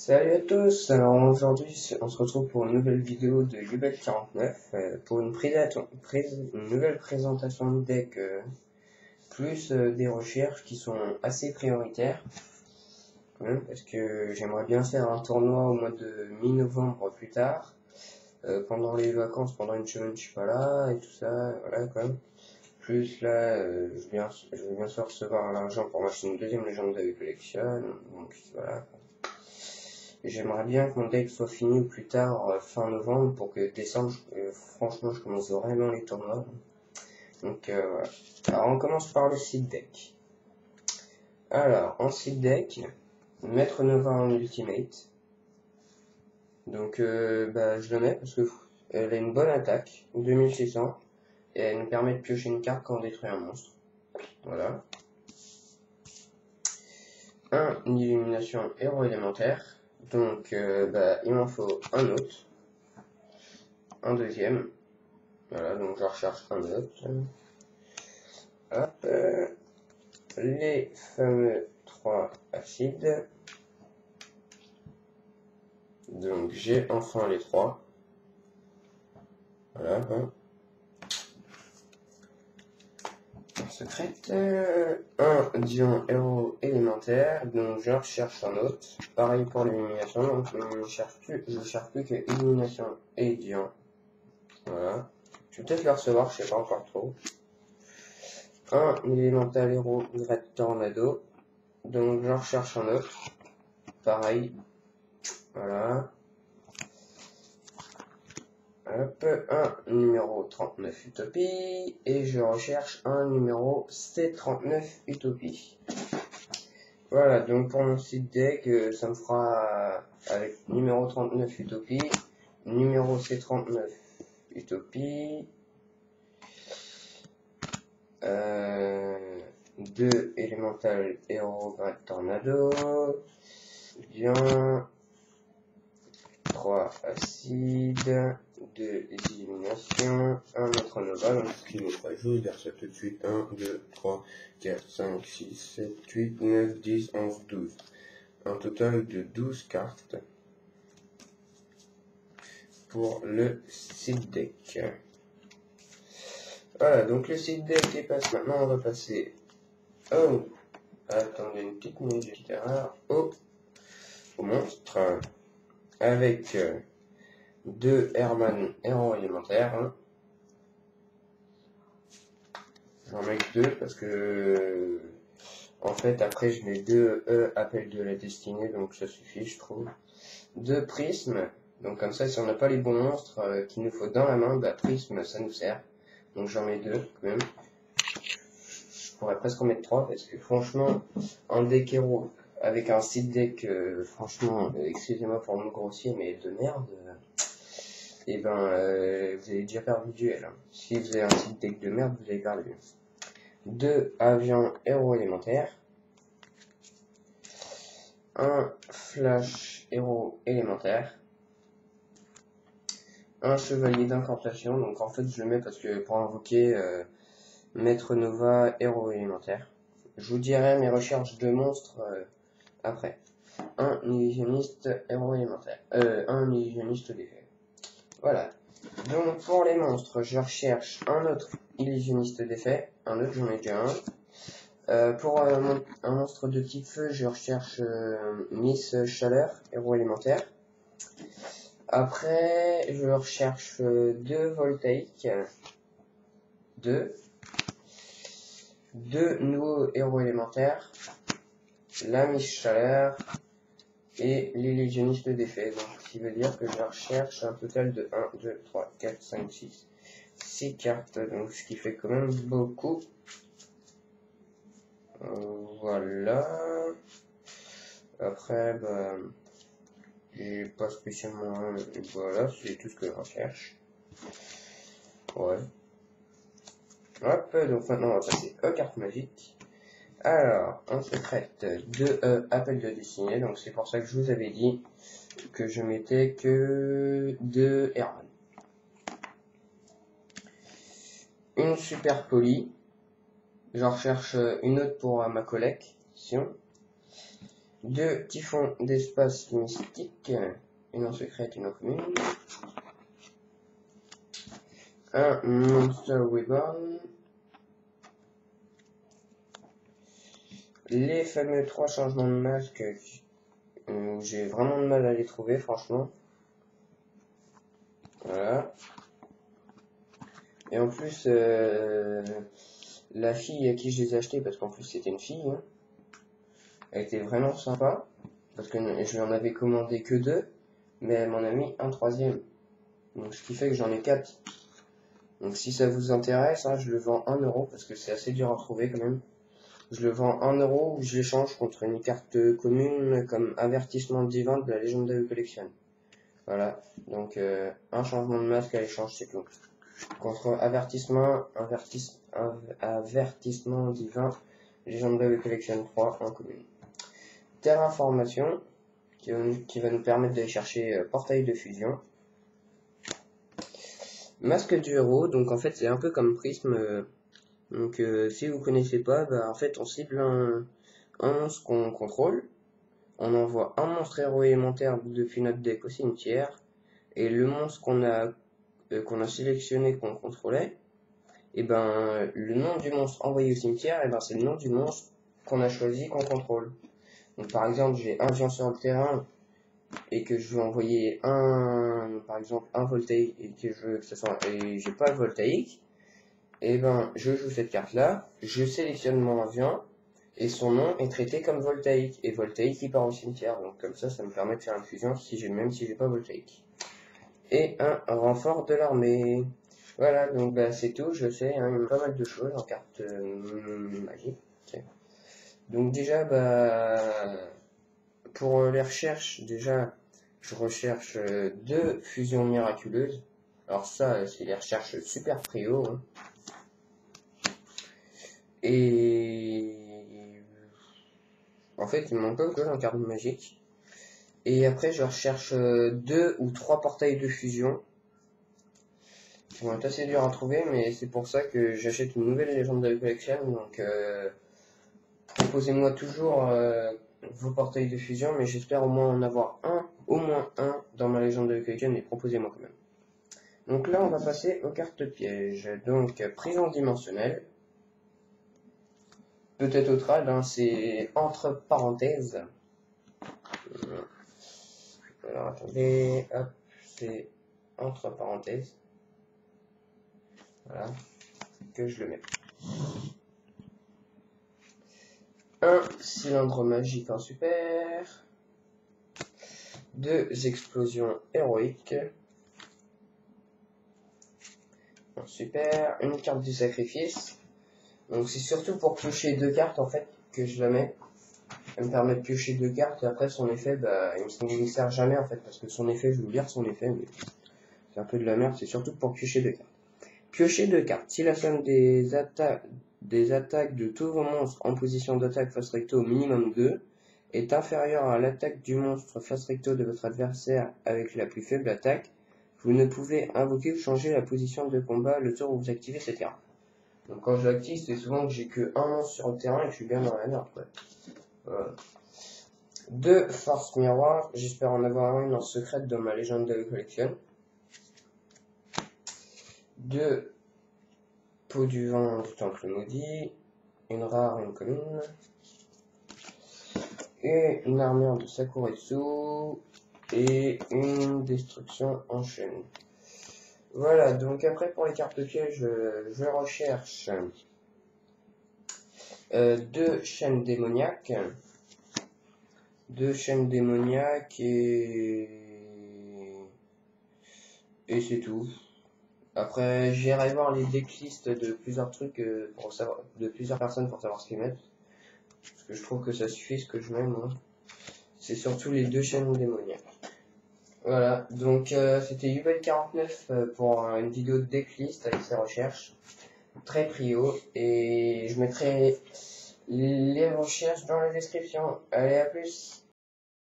Salut à tous, alors aujourd'hui on se retrouve pour une nouvelle vidéo de Ubel 49 pour une nouvelle présentation de deck plus des recherches qui sont assez prioritaires quand même, parce que j'aimerais bien faire un tournoi au mois de mi-novembre plus tard, pendant les vacances, pendant une semaine je suis pas là et tout ça, voilà quand même. Plus là, je vais bien sûr recevoir l'argent pour m'acheter une deuxième légende de collection, donc voilà. J'aimerais bien que mon deck soit fini au plus tard fin novembre pour que décembre, franchement, je commence vraiment les tournois. Donc voilà. Alors on commence par le seed deck. Alors en seed deck, Maître Nova en ultimate. Donc je le mets parce que elle a une bonne attaque, 2600, et elle nous permet de piocher une carte quand on détruit un monstre. Voilà. Une illumination héros élémentaire. Donc il m'en faut un autre. Un deuxième. Voilà, donc je recherche un autre. Hop, les fameux 3 acides. Donc j'ai enfin les 3. Voilà. Secrète. Un dion héros élémentaire. Donc je recherche un autre. Pareil pour l'élimination. Donc je cherche plus que élimination et dion. Voilà. Je vais peut-être le recevoir, je sais pas encore trop. Un élémental héros Great Tornado. Donc je recherche un autre. Pareil. Voilà. Hop, un numéro 39 Utopie. Et je recherche un numéro C39 Utopie. Voilà, donc pour mon site deck, ça me fera avec numéro 39 Utopie, numéro C39 Utopie, 2 Elemental Hero Great Tornado, bien 3 acides, 2 éliminations, 1 Maître Nova, donc ce qui nous fera, je vais vous dire ça tout de suite, 1, 2, 3, 4, 5, 6, 7, 8, 9, 10, 11, 12. Un total de 12 cartes pour le seed deck. Voilà, donc le seed deck est passé. Maintenant, on va passer attendez une petite minute, petite erreur, au monstre, avec 2 Herman héros élémentaires. J'en mets que 2 parce que en fait après je mets 2 appels de la destinée, donc ça suffit je trouve. 2 prismes, donc comme ça si on n'a pas les bons monstres qu'il nous faut dans la main, prisme ça nous sert. Donc j'en mets 2 quand même. Je pourrais presque en mettre 3 parce que franchement un deck héros avec un seed deck franchement excusez-moi pour mon grossier mais de merde, et vous avez déjà perdu le duel. Si vous avez un seed deck de merde, vous avez perdu. 2 avions héros élémentaires, un flash héros élémentaire, un chevalier d'incantation, donc en fait je le mets parce que pour invoquer Maître Nova héros élémentaire. Je vous dirai mes recherches de monstres après. Un illusionniste héros élémentaire, un illusionniste d'effet. Voilà. Donc pour les monstres, je recherche un autre illusionniste d'effet, un autre j'en ai déjà un. Pour un monstre de type feu, je recherche Miss Chaleur, héros élémentaire. Après, je recherche 2 voltaïques, 2 nouveaux héros élémentaires, la Miss Chaleur et l'illusionniste d'effet. Donc, ce qui veut dire que je recherche un total de 1, 2, 3, 4, 5, 6, 6 cartes. Donc, ce qui fait quand même beaucoup. Voilà. Après, j'ai pas spécialement. Voilà, c'est tout ce que je recherche. Ouais. Hop, donc maintenant on va passer aux cartes magiques. Alors, on se traite de appel de destinée, donc c'est pour ça que je vous avais dit que je mettais que 2 Herman. Une super polie. J'en recherche une autre pour ma collection. 2 typhons d'espace mystique, une en secrète, une en commune. Un Monster Reborn. Les fameux 3 changements de masque, j'ai vraiment de mal à les trouver, franchement. Voilà. Et en plus, la fille à qui je les ai achetés, parce qu'en plus c'était une fille, hein, elle était vraiment sympa, parce que je lui en avais commandé que 2, mais elle m'en a mis un 3e. Donc ce qui fait que j'en ai 4. Donc si ça vous intéresse, hein, je le vends 1 euro, parce que c'est assez dur à trouver quand même. Je le vends 1 euro ou je l'échange contre une carte commune comme avertissement divin de la Legendary Collection. Voilà, donc un changement de masque à l'échange, c'est tout. Contre avertissement divin, Legendary Collection 3 en commune. Terraformation, qui va nous permettre d'aller chercher portail de fusion. Masque du héros, donc en fait c'est un peu comme prisme. Donc si vous connaissez pas, bah, en fait on cible un monstre qu'on contrôle, on envoie un monstre héros élémentaire depuis notre deck au cimetière, et le monstre qu'on a sélectionné, qu'on contrôlait, et ben le nom du monstre envoyé au cimetière, et ben c'est le nom du monstre qu'on a choisi, qu'on contrôle. Donc par exemple j'ai un géant sur le terrain et que je veux envoyer par exemple un voltaïque et que je veux que ça soit, et j'ai pas le voltaïque, et ben je joue cette carte là, je sélectionne mon avion et son nom est traité comme voltaïque, et voltaïque il part au cimetière, donc comme ça me permet de faire une fusion même si j'ai pas voltaïque. Et un renfort de l'armée. Voilà, donc bah, c'est tout, je sais, hein, il y a pas mal de choses en carte magique. Donc déjà, bah, pour les recherches, déjà, je recherche 2 fusions miraculeuses. Alors ça, c'est les recherches super prio. Hein. Et en fait, il me manque pas beaucoup en carte magique. Et après, je recherche 2 ou 3 portails de fusion. Qui vont être assez durs à trouver, mais c'est pour ça que j'achète une nouvelle Legendary Collection. Donc, proposez-moi toujours vos portails de fusion, mais j'espère au moins en avoir au moins un dans ma Legendary Collection, et proposez-moi quand même. Donc là, on va passer aux cartes pièges. Donc, prison dimensionnelle. Peut-être au trad, hein, c'est entre parenthèses. Alors, attendez, hop, c'est entre parenthèses. Voilà, que je le mets. Un cylindre magique en super. 2 explosions héroïques. En super. Une carte du sacrifice. Donc c'est surtout pour piocher 2 cartes en fait que je la mets. Elle me permet de piocher 2 cartes et après son effet, bah, il me sert jamais en fait, parce que son effet, je vais vous lire son effet, mais c'est un peu de la merde, c'est surtout pour piocher 2 cartes. Piocher 2 cartes. Si la somme des attaques de tous vos monstres en position d'attaque face recto au minimum 2 est inférieure à l'attaque du monstre face recto de votre adversaire avec la plus faible attaque, vous ne pouvez invoquer ou changer la position de combat le tour où vous activez cette carte. Donc quand je l'active, c'est souvent que j'ai que un monstre sur le terrain et que je suis bien dans la merde. Voilà. 2 forces miroirs, j'espère en avoir une en secrète dans ma Legendary Collection. 2 peaux du vent du temple maudit, une rare, une commune, et une armure de Sakuretsu, et une destruction en chaîne. Voilà, donc après pour les cartes pièges, je recherche 2 chaînes démoniaques. 2 chaînes démoniaques et c'est tout. Après, j'irai voir les decklists de plusieurs trucs de plusieurs personnes pour savoir ce qu'ils mettent. Parce que je trouve que ça suffit ce que je mets moi. C'est surtout les 2 chaînes démoniaques. Voilà, donc c'était Yubel49 pour une vidéo de decklist avec ses recherches. Très prio. Et je mettrai les recherches dans la description. Allez, à plus!